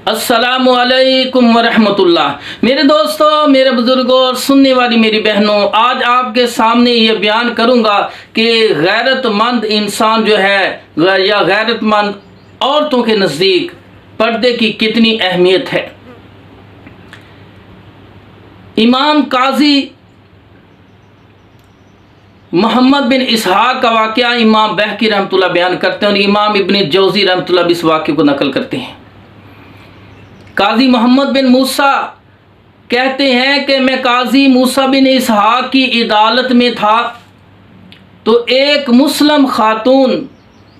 अस्सलामु अलैकुम वरहमतुल्लाह। मेरे दोस्तों, मेरे बुजुर्गों और सुनने वाली मेरी बहनों, आज आपके सामने ये बयान करूँगा कि गैरतमंद इंसान जो है या गैरतमंद औरतों के नज़दीक पर्दे की कितनी अहमियत है। इमाम काजी मोहम्मद बिन इसहाक का वाक़या इमाम बहकी रहमतुल्लाह बयान करते हैं और इमाम इब्न जौज़ी रहमतुल्लाह इस वाक़े को नकल करते हैं। काजी मोहम्मद बिन मूसा कहते हैं कि मैं काजी मूसा बिन इसहाक की अदालत में था तो एक मुस्लिम खातून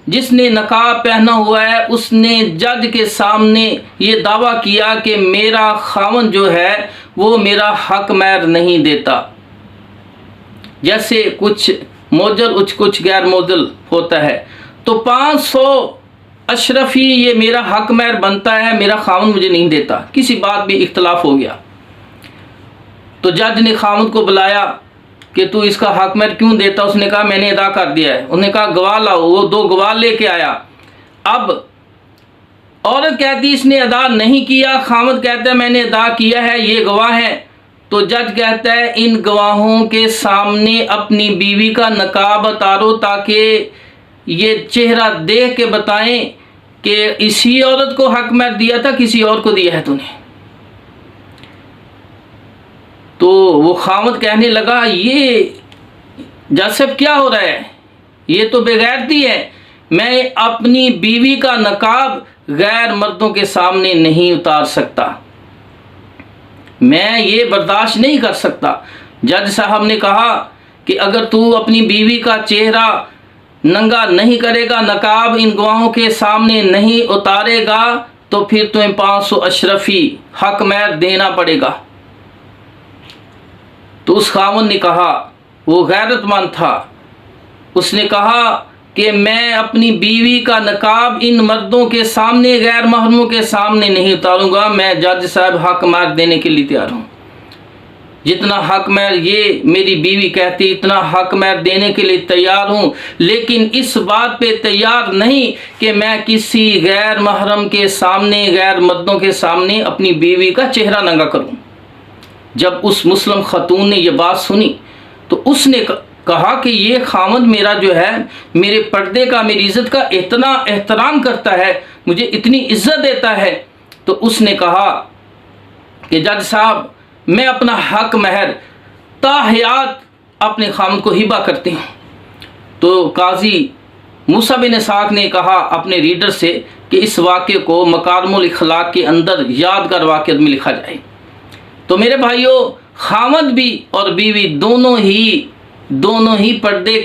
जिसने नकाब पहना हुआ है उसने जज के सामने ये दावा किया कि मेरा खावन जो है वो मेरा हक मैर नहीं देता। जैसे कुछ मोजल कुछ गैर मोजल होता है तो 500 अशरफी ये मेरा हक मैर बनता है, मेरा खावन मुझे नहीं देता। किसी बात भी इख्तलाफ हो गया तो जज ने खावन को बुलाया कि तू इसका हक मैर क्यों देता। उसने कहा मैंने अदा कर दिया है। उन्होंने कहा गवाह लाओ। वो 2 गवाह लेके आया। अब औरत कहती इसने अदा नहीं किया, खावन कहता है मैंने अदा किया है, ये गवाह है। तो जज कहता है इन गवाहों के सामने अपनी बीवी का नकाब उतारो ताकि ये चेहरा देख के बताएं कि इसी औरत को हक मैर दिया था, किसी और को दिया है तूने। तो वो खामद कहने लगा ये जज साहब क्या हो रहा है, ये तो बेगैरती है। मैं अपनी बीवी का नकाब गैर मर्दों के सामने नहीं उतार सकता, मैं ये बर्दाश्त नहीं कर सकता। जज साहब ने कहा कि अगर तू अपनी बीवी का चेहरा नंगा नहीं करेगा, नकाब इन गवाहों के सामने नहीं उतारेगा तो फिर तुम्हें 500 अशरफी हक मैर देना पड़ेगा। तो उस खावन ने कहा, वो गैरतमंद था, उसने कहा कि मैं अपनी बीवी का नकाब इन मर्दों के सामने गैर महरमों के सामने नहीं उतारूंगा। मैं जज साहब हक मैर देने के लिए तैयार हूँ। जितना हक मैर ये मेरी बीवी कहती इतना हक मैर देने के लिए तैयार हूँ, लेकिन इस बात पे तैयार नहीं कि मैं किसी गैर महरम के सामने गैर मर्दों के सामने अपनी बीवी का चेहरा नंगा करूँ। जब उस मुस्लिम खातून ने यह बात सुनी तो उसने कहा कि ये खामद मेरा जो है मेरे पर्दे का, मेरी इज़्ज़त का इतना एहतराम करता है, मुझे इतनी इज़्ज़त देता है। तो उसने कहा कि जज साहब मैं अपना हक महर ताहयात अपने खामद को हिबा करती हूँ। तो काजी मूसा बिन इसहाक ने कहा अपने रीडर से कि इस वाक़े को मकारिमुल अखलाक के अंदर यादगार वाक़े में लिखा जाए। तो मेरे भाइयों, खामद भी और बीवी दोनों ही पर्दे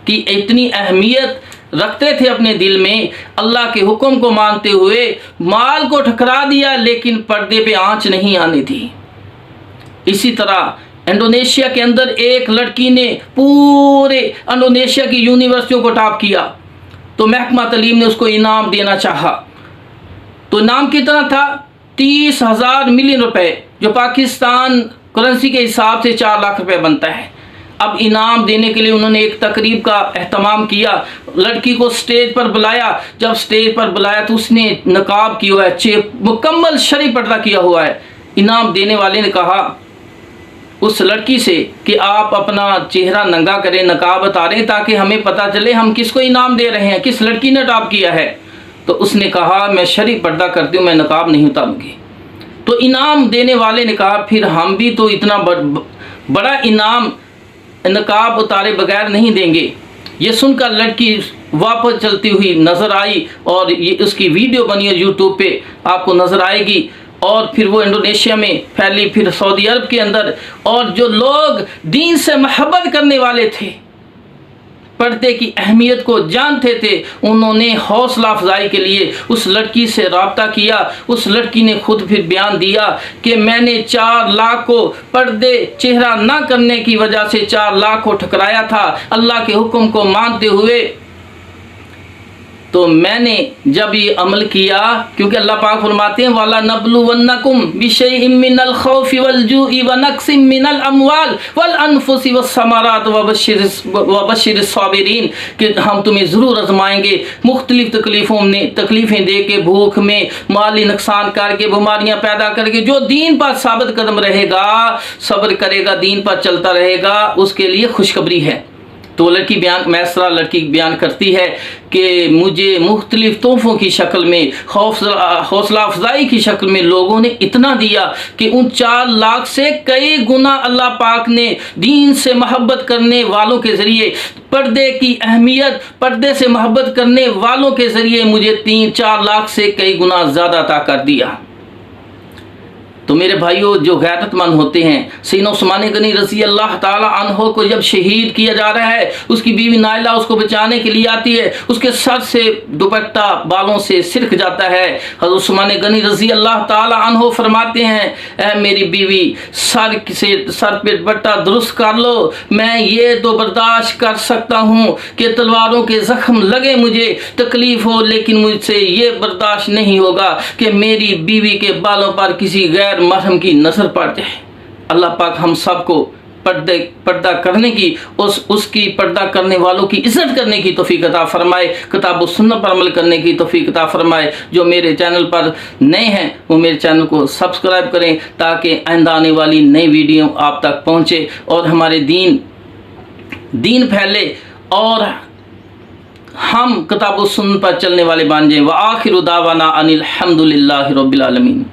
की इतनी अहमियत रखते थे अपने दिल में। अल्लाह के हुक्म को मानते हुए माल को ठकरा दिया लेकिन पर्दे पे आंच नहीं आनी थी। इसी तरह इंडोनेशिया के अंदर एक लड़की ने पूरे इंडोनेशिया की यूनिवर्सिटियों को टॉप किया तो महकमा तालीम ने उसको इनाम देना चाहा। तो इनाम कितना था? 30,000 मिलियन रुपए, जो पाकिस्तान करेंसी के हिसाब से 4 लाख रुपए बनता है। अब इनाम देने के लिए उन्होंने एक तकरीब का एहतमाम किया, लड़की को स्टेज पर बुलाया। जब स्टेज पर बुलाया तो उसने नकाब किया हुआ है, मुकम्मल शरई पर्दा किया हुआ है। इनाम देने वाले ने कहा उस लड़की से कि आप अपना चेहरा नंगा करें, नकाब उतारें ताकि हमें पता चले हम किसको इनाम दे रहे हैं, किस लड़की ने टॉप किया है। तो उसने कहा मैं शरई पर्दा करती हूँ, मैं नकाब नहीं उतारूँगी। तो इनाम देने वाले ने कहा फिर हम भी तो इतना बड़ा इनाम नकाब उतारे बगैर नहीं देंगे। ये सुनकर लड़की वापस चलती हुई नज़र आई और ये उसकी वीडियो बनी है यूट्यूब पे, आपको नज़र आएगी। और फिर वो इंडोनेशिया में फैली, फिर सऊदी अरब के अंदर। और जो लोग दीन से मोहब्बत करने वाले थे, पर्दे की अहमियत को जानते थे, उन्होंने हौसला अफजाई के लिए उस लड़की से रब्ता किया। उस लड़की ने खुद फिर बयान दिया कि मैंने 4 लाख को पर्दे चेहरा ना करने की वजह से 4 लाख को ठुकराया था। अल्लाह के हुक्म को मानते हुए तो मैंने जब ये अमल किया, क्योंकि अल्लाह पाक फरमाते हैं वाला नबलुवन्नकुम बिशैइन मिनल खौफि वल जूइ व नक्सिम मिनल अमवाल वल अनफुसि वस समारात व बशिरिस साबिरीन, कि हम तुम्हें ज़रूर आजमाएंगे मुख्तलिफ तकलीफ़ें दे के, भूख में, माली नुकसान करके, बीमारियाँ पैदा करके। जो दीन पर साबित कदम रहेगा, सब्र करेगा, दीन पर चलता रहेगा, उसके लिए खुशखबरी है। तो लड़की बयान करती है कि मुझे मुख्तलिफ तोहफ़ों की शक्ल में, हौसला अफजाई की शक्ल में लोगों ने इतना दिया कि उन 4 लाख से कई गुना अल्लाह पाक ने दीन से मोहब्बत करने वालों के ज़रिए, पर्दे की अहमियत, पर्दे से मोहब्बत करने वालों के ज़रिए मुझे 3-4 लाख से कई गुना ज़्यादा अता कर दिया। तो मेरे भाइयों, जो गैरतमंद होते हैं, सैयदना उस्मान गनी रज़ी अल्लाह ताला अन्हो को जब शहीद किया जा रहा है, उसकी बीवी नाइला उसको बचाने के लिए आती है, उसके सर से दुपट्टा बालों से सिरक जाता है। हज़रत उस्मान गनी रज़ी अल्लाह ताला अन्हो फरमाते हैं, ऐ मेरी बीवी, सर पे दुपट्टा दुरुस्त कर लो, मैं ये तो बर्दाश्त कर सकता हूँ कि तलवारों के ज़ख्म लगे, मुझे तकलीफ़ हो, लेकिन मुझसे ये बर्दाश्त नहीं होगा कि मेरी बीवी के बालों पर किसी गैर महरम की नजर पड़ जाए। अल्लाह पाक हम सबको पर्दा करने की, उसकी पर्दा करने वालों की इज्जत करने की तौफीक अता फरमाए, किताब व सुन्नत पर अमल करने की तौफीक अता फरमाए। जो मेरे चैनल पर नए हैं वो मेरे चैनल को सब्सक्राइब करें ताकि आइंदा आने वाली नई वीडियो आप तक पहुँचे और हमारे दीन फैले और हम किताब व सुन्नत पर चलने वाले बन जाएं। व आखिरु दावाना अनिल हम्दुलिल्लाहि रब्बिल आलमीन।